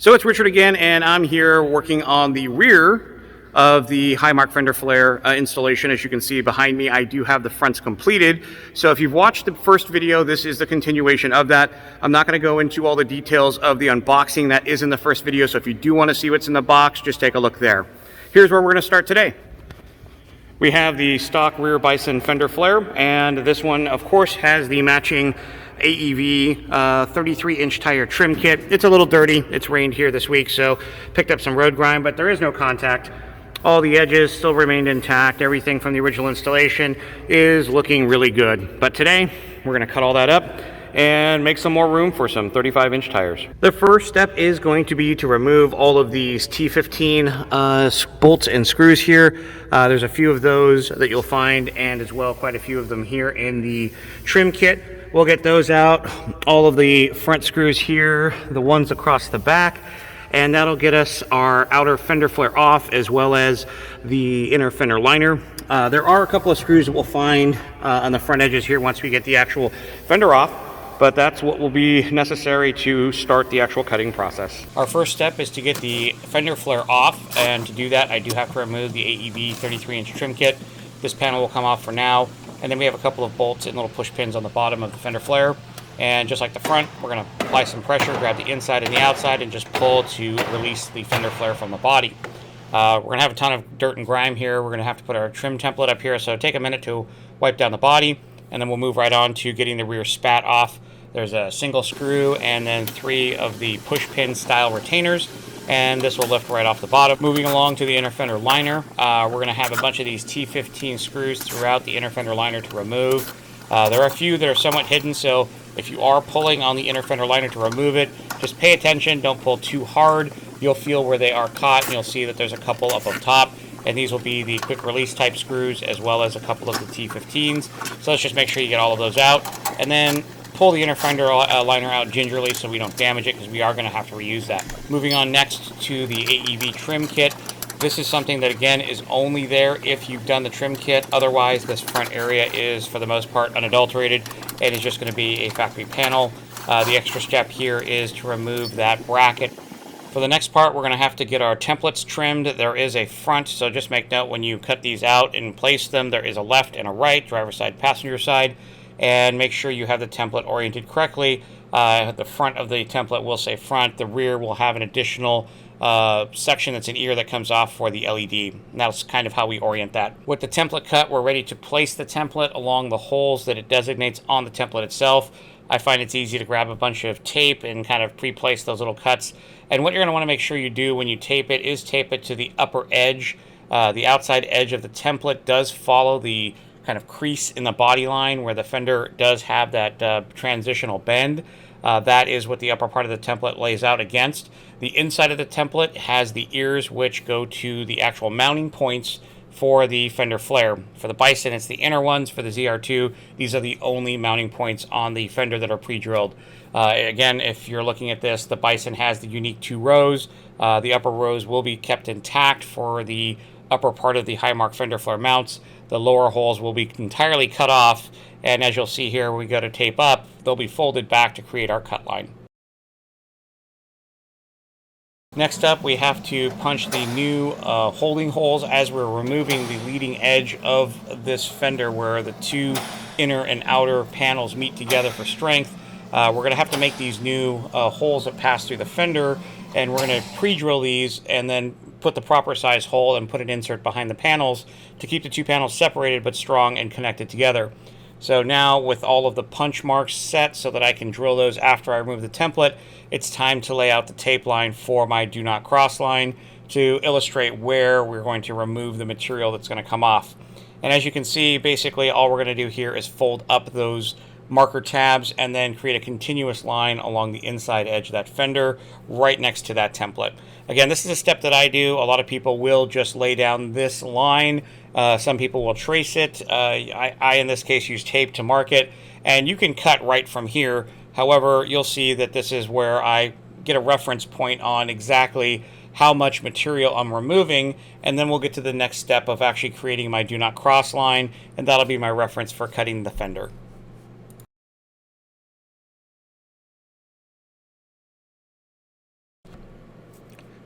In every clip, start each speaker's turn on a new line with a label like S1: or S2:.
S1: So it's Richard again, and I'm here working on the rear of the Highmark Fender Flare installation. As you can see behind me, I do have the fronts completed. So if you've watched the first video, this is the continuation of that. I'm not going to go into all the details of the unboxing that is in the first video, so if you do want to see what's in the box, just take a look there. Here's where we're going to start today. We have the stock Rear Bison Fender Flare, and this one, of course, has the matching AEV 33-inch tire trim kit. It's a little dirty. It's rained here this week, so picked up some road grime, but there is no contact. All the edges still remained intact. Everything from the original installation is looking really good. But today, we're going to cut all that up and make some more room for some 35-inch tires. The first step is going to be to remove all of these T15 bolts and screws here. There's a few of those that you'll find, and as well quite a few of them here in the trim kit. We'll get those out, all of the front screws here, the ones across the back, and that'll get us our outer fender flare off, as well as the inner fender liner. There are a couple of screws that we'll find on the front edges here once we get the actual fender off, but that's what will be necessary to start the actual cutting process. Our first step is to get the fender flare off, and to do that I do have to remove the AEV 33-inch trim kit. This panel will come off for now, and then we have a couple of bolts and little push pins on the bottom of the fender flare. And just like the front, we're going to apply some pressure, grab the inside and the outside, and just pull to release the fender flare from the body. We're going to have a ton of dirt and grime here. We're going to have to put our trim template up here, so take a minute to wipe down the body, and then we'll move right on to getting the rear spat off. There's a single screw and then 3 of the push pin style retainers, and this will lift right off the bottom. Moving along to the inner fender liner, we're going to have a bunch of these T15 screws throughout the inner fender liner to remove. There are a few that are somewhat hidden, so if you are pulling on the inner fender liner to remove it, just pay attention, don't pull too hard. You'll feel where they are caught, and you'll see that there's a couple up on top, and these will be the quick release type screws, as well as a couple of the T15s. So let's just make sure you get all of those out, and then pull the inner fender liner out gingerly so we don't damage it, because we are going to have to reuse that. Moving on next to the AEV trim kit. This is something that, again, is only there if you've done the trim kit. Otherwise, this front area is, for the most part, unadulterated and is just going to be a factory panel. The extra step here is to remove that bracket. For the next part, we're going to have to get our templates trimmed. There is a front, so just make note when you cut these out and place them, there is a left and a right, driver's side, passenger side, and make sure you have the template oriented correctly. The front of the template will say front. The rear will have an additional section that's an ear that comes off for the LED. And that's kind of how we orient that. With the template cut, we're ready to place the template along the holes that it designates on the template itself. I find it's easy to grab a bunch of tape and kind of pre-place those little cuts. And what you're going to want to make sure you do when you tape it is tape it to the upper edge. The outside edge of the template does follow the kind of crease in the body line where the fender does have that transitional bend. That is what the upper part of the template lays out against. The inside of the template has the ears, which go to the actual mounting points for the fender flare. For the Bison, it's the inner ones. For the ZR2, these are the only mounting points on the fender that are pre-drilled. Again, if you're looking at this, the Bison has the unique 2 rows. The upper rows will be kept intact for the upper part of the Highmark Fender Flare mounts. The lower holes will be entirely cut off, and as you'll see here, when we go to tape up, they'll be folded back to create our cut line. Next up, we have to punch the new holding holes as we're removing the leading edge of this fender where the 2 inner and outer panels meet together for strength. We're going to have to make these new holes that pass through the fender, and we're going to pre-drill these and then put the proper size hole and put an insert behind the panels to keep the 2 panels separated but strong and connected together. So now, with all of the punch marks set so that I can drill those after I remove the template, it's time to lay out the tape line for my do not cross line to illustrate where we're going to remove the material that's going to come off. And as you can see, basically all we're going to do here is fold up those marker tabs and then create a continuous line along the inside edge of that fender right next to that template. Again, this is a step that I do. A lot of people will just lay down this line. Some people will trace it. I in this case, use tape to mark it. And you can cut right from here. However, you'll see that this is where I get a reference point on exactly how much material I'm removing. And then we'll get to the next step of actually creating my do not cross line. And that'll be my reference for cutting the fender.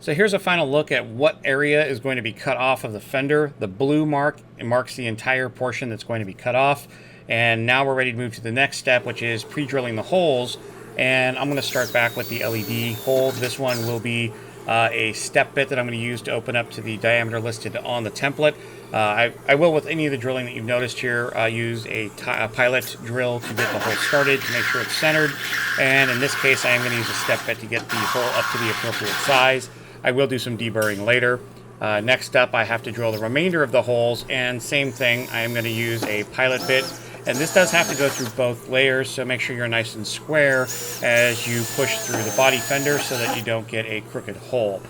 S1: So here's a final look at what area is going to be cut off of the fender. The blue mark, it marks the entire portion that's going to be cut off. And now we're ready to move to the next step, which is pre-drilling the holes. And I'm going to start back with the LED hole. This one will be a step bit that I'm going to use to open up to the diameter listed on the template. I will, with any of the drilling that you've noticed here, use a pilot drill to get the hole started to make sure it's centered. And in this case, I am going to use a step bit to get the hole up to the appropriate size. I will do some deburring later. Next up, I have to drill the remainder of the holes, and same thing, I am going to use a pilot bit. And this does have to go through both layers, so make sure you're nice and square as you push through the body fender so that you don't get a crooked hole.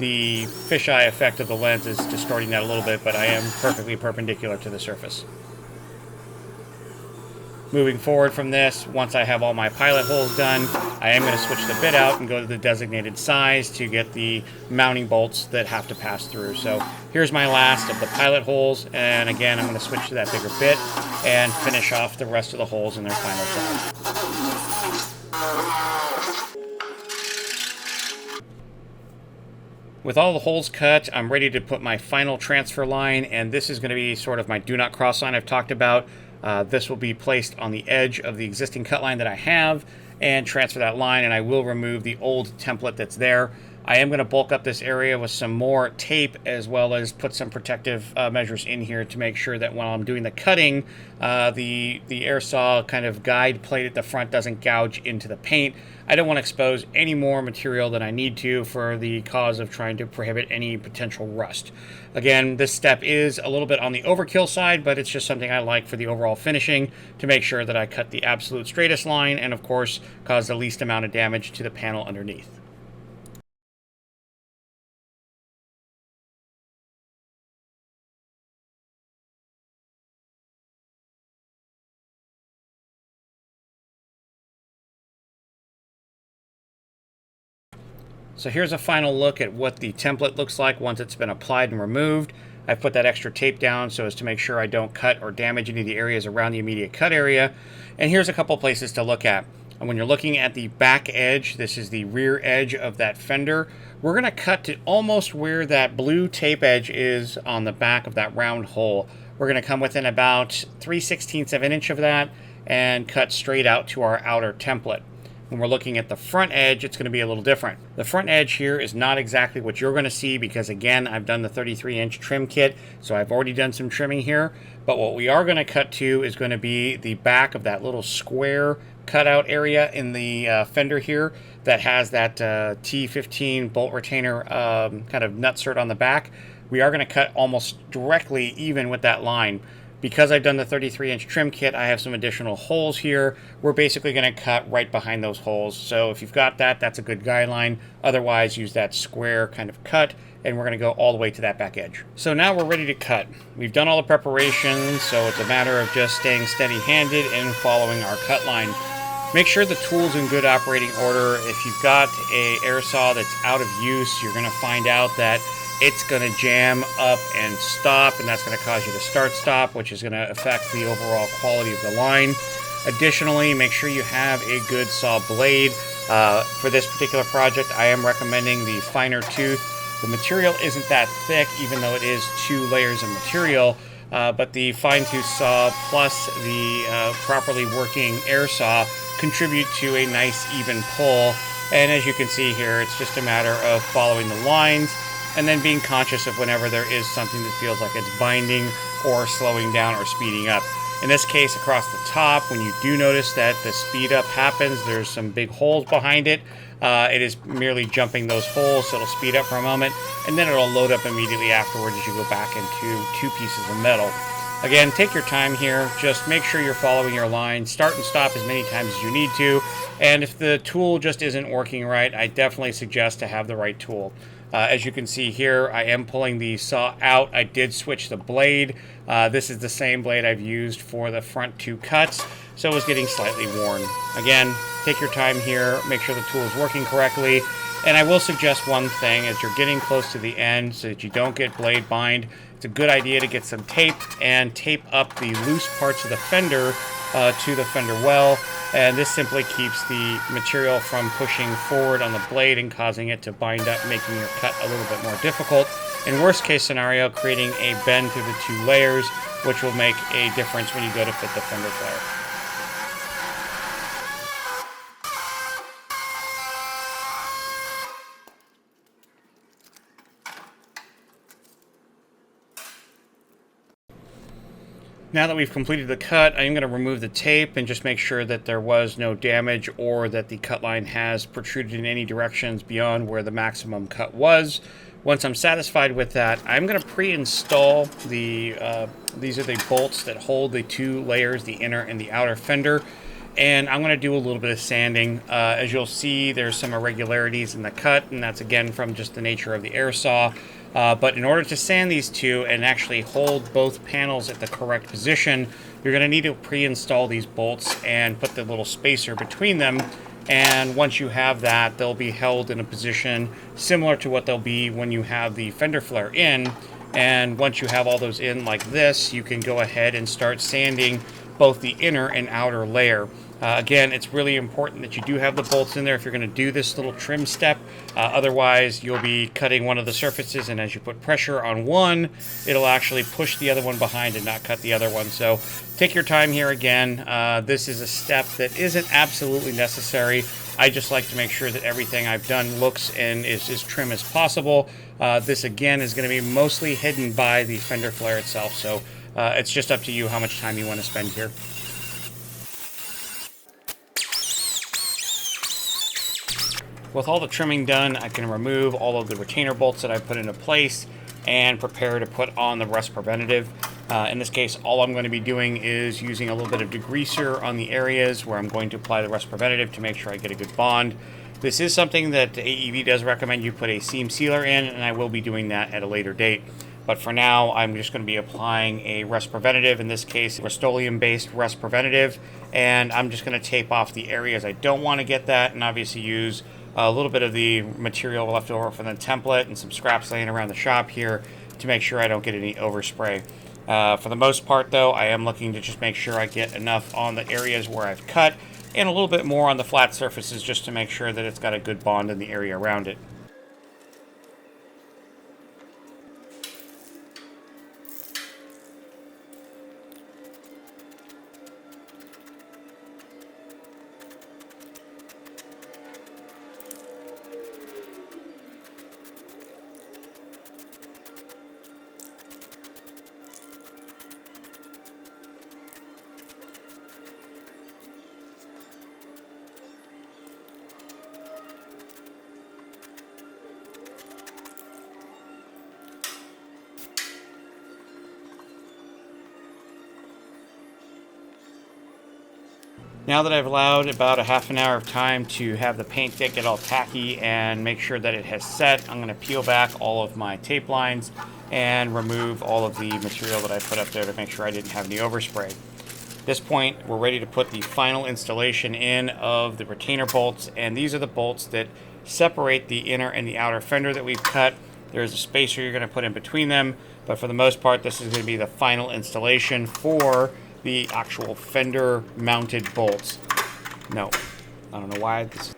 S1: The fisheye effect of the lens is distorting that a little bit, but I am perfectly perpendicular to the surface. Moving forward from this, once I have all my pilot holes done, I am going to switch the bit out and go to the designated size to get the mounting bolts that have to pass through. So here's my last of the pilot holes, and again I'm going to switch to that bigger bit and finish off the rest of the holes in their final size. With all the holes cut, I'm ready to put my final transfer line, and this is going to be sort of my do not cross line I've talked about. This will be placed on the edge of the existing cut line that I have and transfer that line, and I will remove the old template that's there. I am going to bulk up this area with some more tape, as well as put some protective measures in here to make sure that while I'm doing the cutting, the air saw kind of guide plate at the front doesn't gouge into the paint. I don't want to expose any more material than I need to for the cause of trying to prohibit any potential rust. Again, this step is a little bit on the overkill side, but it's just something I like for the overall finishing to make sure that I cut the absolute straightest line and, of course, cause the least amount of damage to the panel underneath. So here's a final look at what the template looks like once it's been applied and removed. I've put that extra tape down so as to make sure I don't cut or damage any of the areas around the immediate cut area. And here's a couple places to look at. And when you're looking at the back edge, this is the rear edge of that fender. We're going to cut to almost where that blue tape edge is on the back of that round hole. We're going to come within about 3/16 of an inch of that and cut straight out to our outer template. When we're looking at the front edge, it's going to be a little different. The front edge here is not exactly what you're going to see because, again, I've done the 33-inch trim kit, so I've already done some trimming here. But what we are going to cut to is going to be the back of that little square cutout area in the fender here that has that T15 bolt retainer kind of nutsert on the back. We are going to cut almost directly even with that line. Because I've done the 33-inch trim kit, I have some additional holes here. We're basically going to cut right behind those holes. So if you've got that, that's a good guideline. Otherwise, use that square kind of cut, and we're going to go all the way to that back edge. So now we're ready to cut. We've done all the preparations, so it's a matter of just staying steady-handed and following our cut line. Make sure the tool's in good operating order. If you've got an air saw that's out of use, you're going to find out that it's going to jam up and stop, and that's going to cause you to start-stop, which is going to affect the overall quality of the line. Additionally, make sure you have a good saw blade. For this particular project, I am recommending the finer tooth. The material isn't that thick, even though it is 2 layers of material, but the fine tooth saw plus the properly working air saw contribute to a nice even pull. And as you can see here, it's just a matter of following the lines and then being conscious of whenever there is something that feels like it's binding or slowing down or speeding up. In this case, across the top, when you do notice that the speed up happens, there's some big holes behind it. It is merely jumping those holes, so it'll speed up for a moment, and then it'll load up immediately afterwards as you go back into 2 pieces of metal. Again, take your time here. Just make sure you're following your line. Start and stop as many times as you need to. And if the tool just isn't working right, I definitely suggest to have the right tool. As you can see here, I am pulling the saw out. I did switch the blade. This is the same blade I've used for the front 2 cuts, so it was getting slightly worn. Again, take your time here. Make sure the tool is working correctly. And I will suggest one thing as you're getting close to the end so that you don't get blade bind. It's a good idea to get some tape and tape up the loose parts of the fender to the fender well, and this simply keeps the material from pushing forward on the blade and causing it to bind up, making your cut a little bit more difficult. In worst case scenario, creating a bend through the 2 layers, which will make a difference when you go to fit the fender flare. Now that we've completed the cut, I'm going to remove the tape and just make sure that there was no damage or that the cut line has protruded in any directions beyond where the maximum cut was. Once I'm satisfied with that, I'm going to pre-install these are the bolts that hold the 2 layers, the inner and the outer fender. And I'm going to do a little bit of sanding. As you'll see, there's some irregularities in the cut, and that's again from just the nature of the air saw. But in order to sand these 2 and actually hold both panels at the correct position, you're going to need to pre-install these bolts and put the little spacer between them. And once you have that, they'll be held in a position similar to what they'll be when you have the fender flare in. And once you have all those in like this, you can go ahead and start sanding both the inner and outer layer. Again, it's really important that you do have the bolts in there if you're going to do this little trim step. Otherwise, you'll be cutting one of the surfaces, and as you put pressure on one, it'll actually push the other one behind and not cut the other one. So take your time here again. This is a step that isn't absolutely necessary. I just like to make sure that everything I've done looks and is as trim as possible. This, again, is going to be mostly hidden by the fender flare itself. So it's just up to you how much time you want to spend here. With all the trimming done, I can remove all of the retainer bolts that I've put into place and prepare to put on the rust preventative. In this case, all I'm going to be doing is using a little bit of degreaser on the areas where I'm going to apply the rust preventative to make sure I get a good bond. This is something that AEV does recommend you put a seam sealer in, and I will be doing that at a later date. But for now, I'm just going to be applying a rust preventative, in this case, Rust-Oleum-based rust preventative, and I'm just going to tape off the areas I don't want to get that, and obviously use a little bit of the material left over from the template and some scraps laying around the shop here to make sure I don't get any overspray. For the most part, though, I am looking to just make sure I get enough on the areas where I've cut and a little bit more on the flat surfaces just to make sure that it's got a good bond in the area around it. Now that I've allowed about a half an hour of time to have the paint stick get all tacky and make sure that it has set, I'm going to peel back all of my tape lines and remove all of the material that I put up there to make sure I didn't have any overspray. At this point, we're ready to put the final installation in of the retainer bolts, and these are the bolts that separate the inner and the outer fender that we've cut. There's a spacer you're going to put in between them, but for the most part, this is going to be the final installation for the actual fender mounted bolts. No, I don't know why this.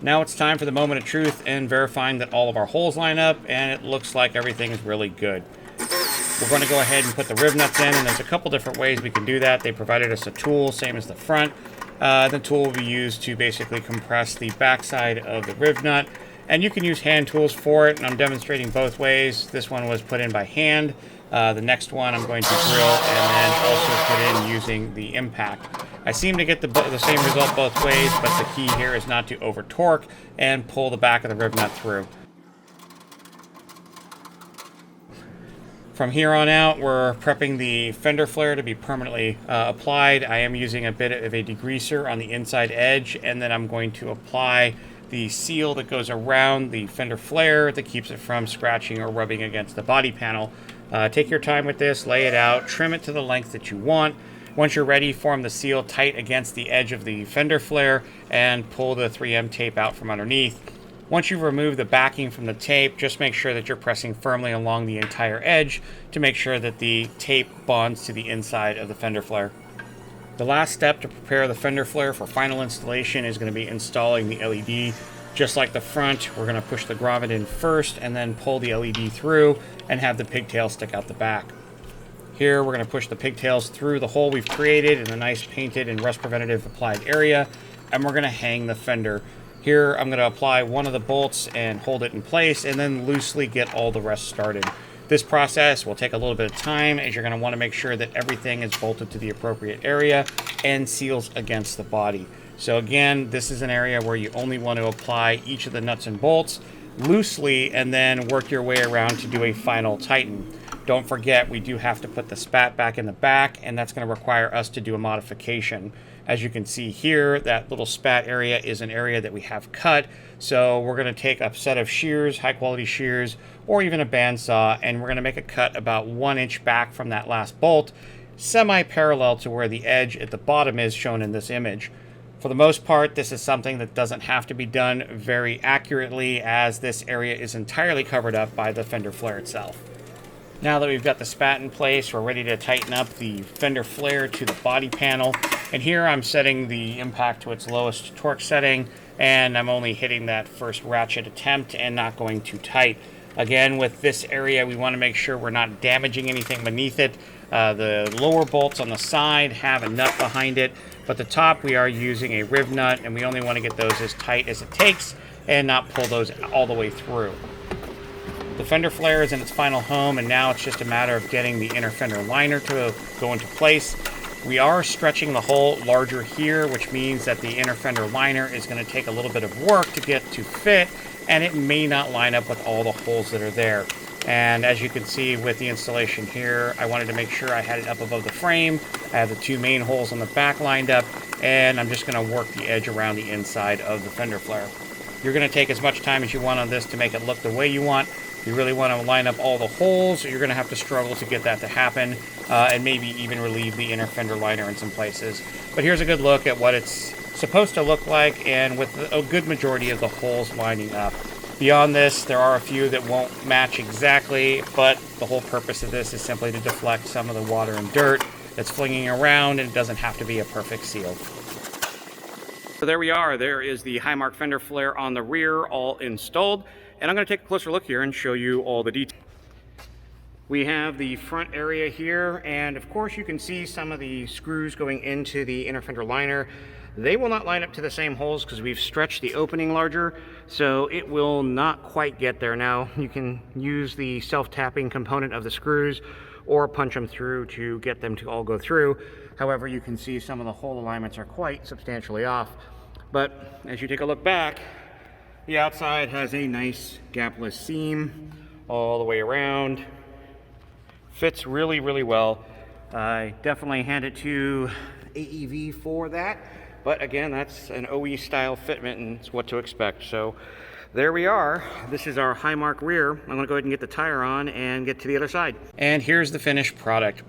S1: Now it's time for the moment of truth and verifying that all of our holes line up, and it looks like everything is really good. We're going to go ahead and put the rib nuts in, and there's a couple different ways we can do that. They provided us a tool, same as the front. The tool will be used to basically compress the backside of the rib nut, and you can use hand tools for it, and I'm demonstrating both ways. This one was put in by hand. The next one I'm going to drill and then also put in using the impact. I seem to get the same result both ways, but the key here is not to over torque and pull the back of the rib nut through. From here on out, we're prepping the fender flare to be permanently applied. I am using a bit of a degreaser on the inside edge, and then I'm going to apply the seal that goes around the fender flare that keeps it from scratching or rubbing against the body panel. Take your time with this, lay it out, trim it to the length that you want. Once you're ready, form the seal tight against the edge of the fender flare and pull the 3M tape out from underneath. Once you've removed the backing from the tape, just make sure that you're pressing firmly along the entire edge to make sure that the tape bonds to the inside of the fender flare. The last step to prepare the fender flare for final installation is going to be installing the LED. Just like the front, we're going to push the grommet in first and then pull the LED through and have the pigtail stick out the back. Here we're going to push the pigtails through the hole we've created in the nice painted and rust preventative applied area, and we're going to hang the fender. Here I'm going to apply one of the bolts and hold it in place and then loosely get all the rest started. This process will take a little bit of time, as you're going to want to make sure that everything is bolted to the appropriate area and seals against the body. So again, this is an area where you only want to apply each of the nuts and bolts loosely and then work your way around to do a final tighten. Don't forget, we do have to put the spat back in the back, and that's going to require us to do a modification. As you can see here, that little spat area is an area that we have cut. So we're going to take a set of shears, high quality shears, or even a bandsaw, and we're going to make a cut about 1 inch back from that last bolt, semi-parallel to where the edge at the bottom is shown in this image. For the most part, this is something that doesn't have to be done very accurately, as this area is entirely covered up by the fender flare itself. Now that we've got the spat in place, we're ready to tighten up the fender flare to the body panel. And here I'm setting the impact to its lowest torque setting, and I'm only hitting that first ratchet attempt and not going too tight. Again, with this area, we want to make sure we're not damaging anything beneath it. The lower bolts on the side have a nut behind it, but the top we are using a riv nut, and we only want to get those as tight as it takes and not pull those all the way through. The fender flare is in its final home, and now it's just a matter of getting the inner fender liner to go into place. We are stretching the hole larger here, which means that the inner fender liner is going to take a little bit of work to get to fit, and it may not line up with all the holes that are there. And as you can see with the installation here, I wanted to make sure I had it up above the frame. I have the 2 main holes on the back lined up, and I'm just going to work the edge around the inside of the fender flare. You're going to take as much time as you want on this to make it look the way you want. If you really want to line up all the holes, you're going to have to struggle to get that to happen, and maybe even relieve the inner fender liner in some places. But here's a good look at what it's supposed to look like, and with a good majority of the holes lining up. Beyond this, there are a few that won't match exactly, but the whole purpose of this is simply to deflect some of the water and dirt that's flinging around, and it doesn't have to be a perfect seal. So there we are. There is the Highmark Fender Flare on the rear, all installed. And I'm going to take a closer look here and show you all the details. We have the front area here, and of course you can see some of the screws going into the inner fender liner. They will not line up to the same holes because we've stretched the opening larger, so it will not quite get there. Now you can use the self-tapping component of the screws or punch them through to get them to all go through. However, you can see some of the hole alignments are quite substantially off. But as you take a look back, the outside has a nice gapless seam all the way around. Fits really, really well. I definitely hand it to AEV for that. But again, that's an OE style fitment, and it's what to expect. So there we are. This is our Highmark rear. I'm going to go ahead and get the tire on and get to the other side. And here's the finished product.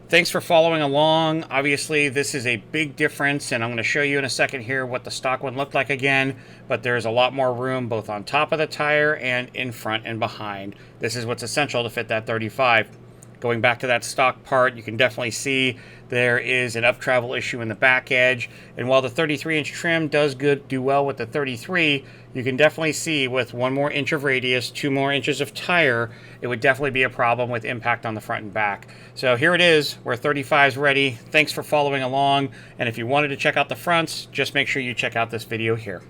S1: Thanks for following along. Obviously, this is a big difference, and I'm going to show you in a second here what the stock one looked like again, but there's a lot more room both on top of the tire and in front and behind. This is what's essential to fit that 35. Going back to that stock part, you can definitely see there is an up travel issue in the back edge, and while the 33-inch trim does do well with the 33, you can definitely see with 1 more inch of radius, 2 more inches of tire, it would definitely be a problem with impact on the front and back. So here it is, where 35 is ready. Thanks for following along, and if you wanted to check out the fronts, just make sure you check out this video here.